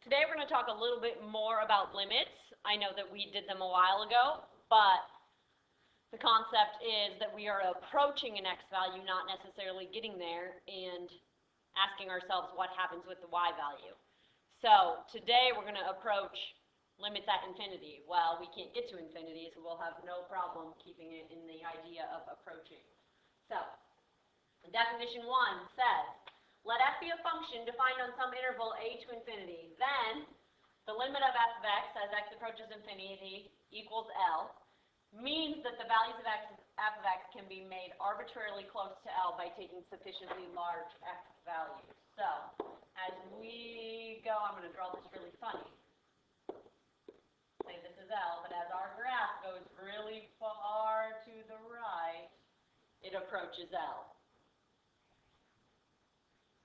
Today we're going to talk a little bit more about limits. I know that we did them a while ago, but the concept is that we are approaching an x value, not necessarily getting there, and asking ourselves what happens with the y value. So today we're going to approach limits at infinity. Well, we can't get to infinity, so we'll have no problem keeping it in the idea of approaching. So, definition 1 says, let f be a function defined on some interval a to infinity. Then, the limit of f of x as x approaches infinity equals L means that the values of f of x can be made arbitrarily close to L by taking sufficiently large x values. So, as we go, I'm going to draw this really funny. Say this is L, but as our graph goes really far to the right, it approaches L.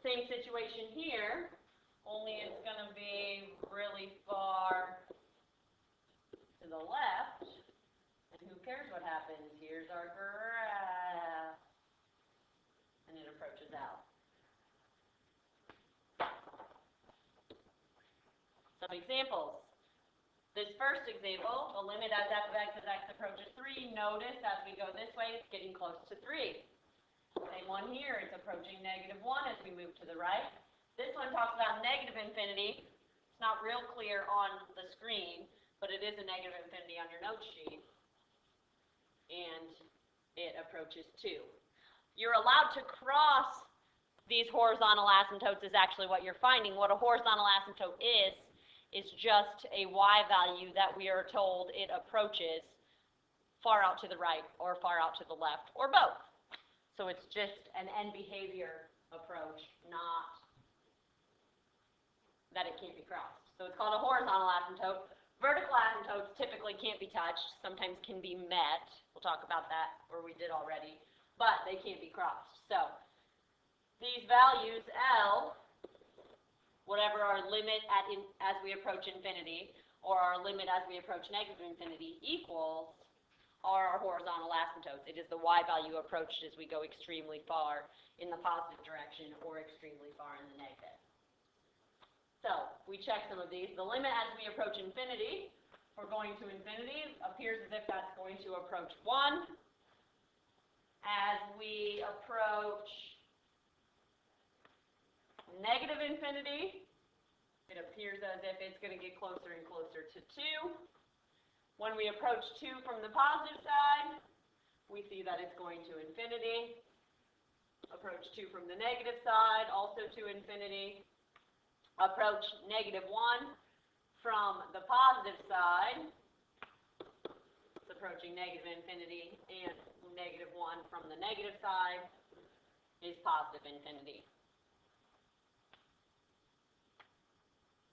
Same situation here, only it's going to be really far to the left, and who cares what happens? Here's our graph, and it approaches L. Some examples. This first example, the limit as f of x as x approaches 3, notice as we go this way, it's getting close to 3. Same one here, it's approaching -1 as we move to the right. This one talks about negative infinity. It's not real clear on the screen, but it is a negative infinity on your note sheet. And it approaches 2. You're allowed to cross these horizontal asymptotes is actually what you're finding. What a horizontal asymptote is just a y value that we are told it approaches far out to the right or far out to the left or both. So it's just an end behavior approach, not that it can't be crossed. So it's called a horizontal asymptote. Vertical asymptotes typically can't be touched, sometimes can be met. We'll talk about that, or we did already, but they can't be crossed. So these values, L, whatever our limit as we approach infinity, or our limit as we approach negative infinity, equals are our horizontal asymptotes. It is the y value approached as we go extremely far in the positive direction or extremely far in the negative. So, we check some of these. The limit as we approach infinity, if we're going to infinity, appears as if that's going to approach 1. As we approach negative infinity, it appears as if it's going to get closer and closer to 2. When we approach 2 from the positive side, we see that it's going to infinity. Approach 2 from the negative side, also to infinity. Approach -1 from the positive side. It's approaching negative infinity, and -1 from the negative side is positive infinity.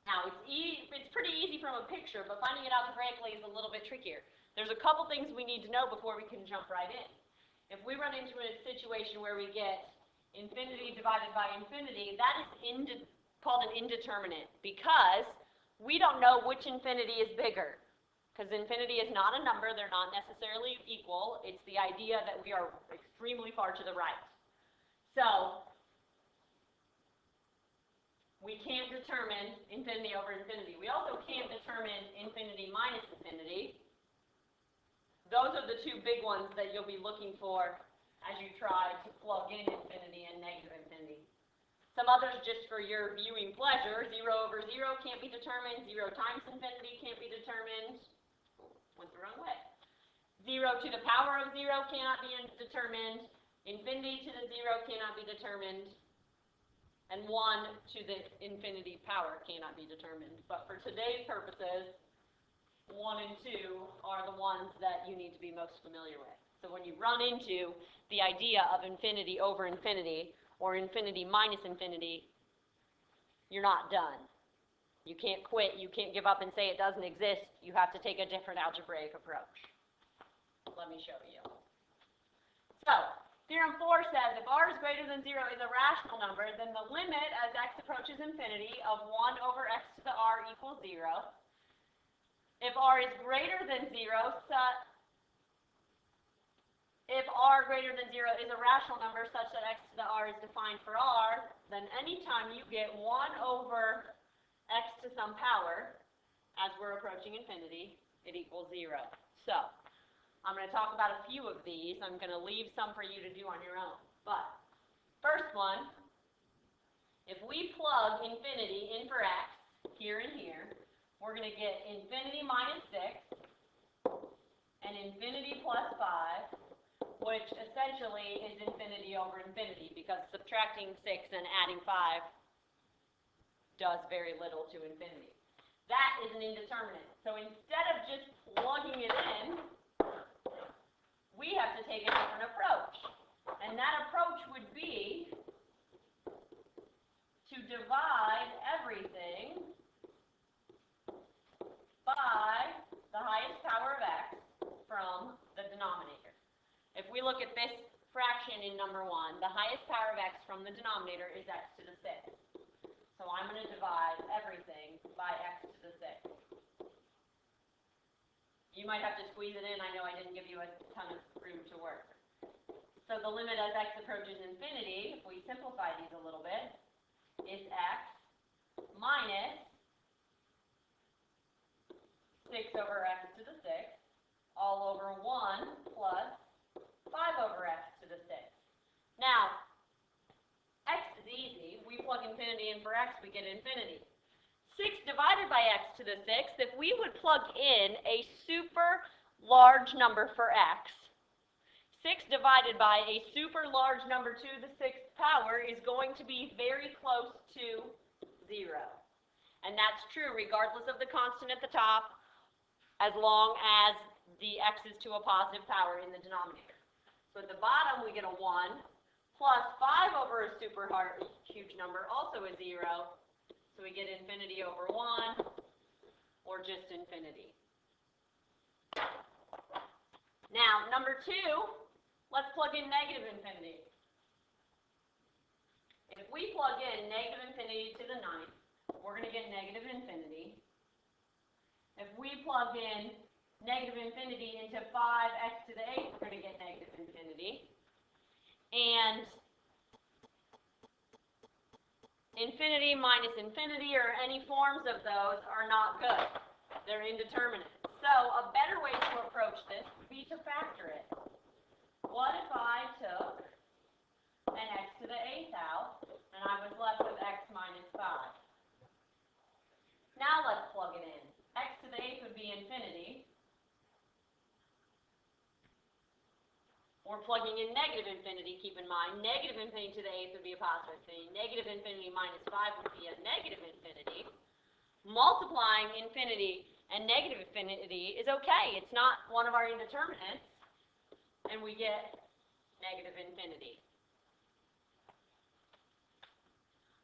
Now, it's pretty easy from a picture, but finding it algebraically is a little bit trickier. There's a couple things we need to know before we can jump right in. If we run into a situation where we get infinity divided by infinity, that is called an indeterminate, because we don't know which infinity is bigger. Because infinity is not a number, they're not necessarily equal. It's the idea that we are extremely far to the right. So, we can't determine infinity over infinity. We also can't determine infinity minus infinity. Those are the two big ones that you'll be looking for as you try to plug in infinity and negative infinity. Some others, just for your viewing pleasure, 0 over 0 can't be determined, 0 times infinity can't be determined. Went the wrong way. 0 to the power of 0 cannot be determined, infinity to the 0 cannot be determined, and 1 to the infinity power cannot be determined. But for today's purposes, 1 and 2 are the ones that you need to be most familiar with. So when you run into the idea of infinity over infinity, or infinity minus infinity, you're not done. You can't quit, you can't give up and say it doesn't exist. You have to take a different algebraic approach. Let me show you. So, Theorem 4 says if r is greater than 0 is a rational number, then the limit as x approaches infinity of 1 over x to the r equals 0. If r is greater than 0, if r greater than 0 is a rational number such that x to the r is defined for r, then anytime you get 1 over x to to some power, as we're approaching infinity, it equals 0. So, I'm going to talk about a few of these. I'm going to leave some for you to do on your own. But, first one, if we plug infinity in for x, here and here, we're going to get infinity minus 6 and infinity plus 5, which essentially is infinity over infinity, because subtracting 6 and adding 5 does very little to infinity. That is an indeterminate. So instead of just plugging it in, we have to take a different approach. And that approach would be to divide everything by the highest power of x from the denominator. If we look at this fraction in number 1, the highest power of x from the denominator is x to the 6th. So I'm going to divide everything by x to the 6th. You might have to squeeze it in. I know I didn't give you a ton of room to work. So the limit as x approaches infinity, if we simplify these a little bit, is x minus 6 over x to the 6th, all over 1 plus 5 over x to the 6th. Now, x is easy. We plug infinity in for x, we get infinity. 6 divided by x to the 6th, if we would plug in a super large number for x, 6 divided by a super large number to the 6th power is going to be very close to 0. And that's true regardless of the constant at the top, as long as the x is to a positive power in the denominator. So at the bottom we get a 1, plus 5 over a super huge number also is 0, so we get infinity over 1, or just infinity. Now, number 2, let's plug in negative infinity. If we plug in negative infinity to the 9th, we're going to get negative infinity. If we plug in negative infinity into 5x to the 8th, we're going to get negative infinity. And infinity minus infinity, or any forms of those, are not good. They're indeterminate. So a better way to approach this would be to factor it. What if I took an x to the 8th out, and I was left with x minus 5? Now let's plug it in. X to the 8th would be infinity. We're plugging in negative infinity, keep in mind. Negative infinity to the 8th would be a positive infinity. Negative infinity minus 5 would be a negative infinity. Multiplying infinity and negative infinity is okay. It's not one of our indeterminates. And we get negative infinity.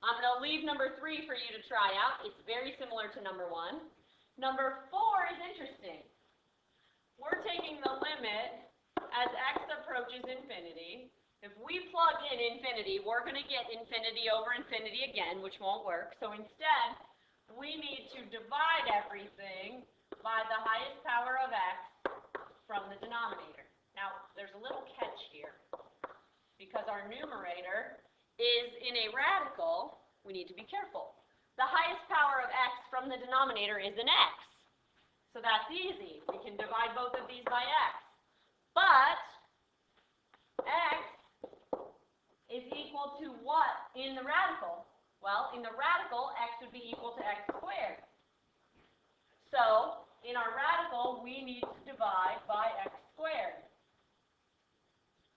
I'm going to leave number 3 for you to try out. It's very similar to number 1. Number 4 is interesting. We're taking the limit as x approaches infinity. If we plug in infinity, we're going to get infinity over infinity again, which won't work. So instead, we need to divide everything by the highest power of x from the denominator. Now, there's a little catch here. Because our numerator is in a radical, we need to be careful. The highest power of x from the denominator is an x. So that's easy. We can divide both of these by x. But x is equal to what in the radical? Well, in the radical, x would be equal to x squared. So, in our radical, we need to divide by x squared.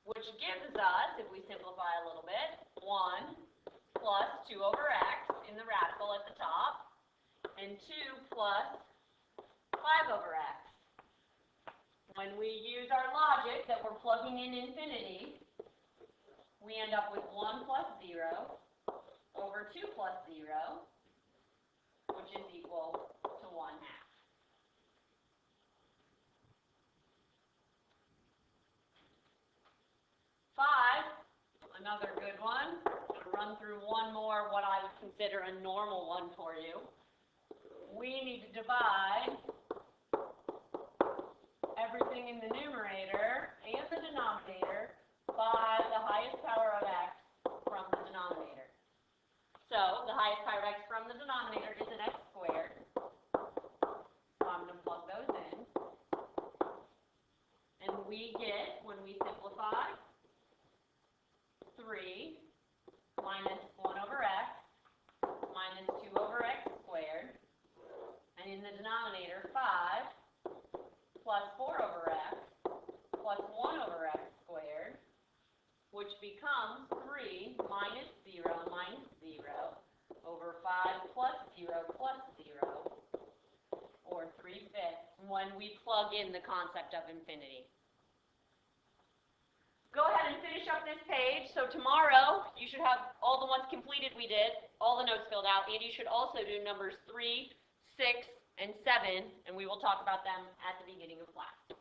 Which gives us, if we simplify a little bit, 1 plus 2 over x in the radical at the top, and 2 plus 5 over x. When we use our logic that we're plugging in infinity, we end up with 1 plus 0 over 2 plus 0, which is equal to 1/2. Another good one. I'll run through one more, what I would consider a normal one for you. We need to divide everything in the numerator and the denominator by the highest power of x from the denominator. So the highest power of x from the denominator is an x squared. So I'm going to plug those in. And we get, when we simplify, 3 minus 1 over x minus 2 over x squared. And in the denominator, 5 plus 4 over x plus 1 over x squared, which becomes 3 minus 0 minus 0 over 5 plus 0 plus 0, or 3/5, when we plug in the concept of infinity. Go ahead and finish up this page. So tomorrow, you should have all the ones completed we did, all the notes filled out, and you should also do numbers 3, 6, and 7, and we will talk about them at the beginning of class.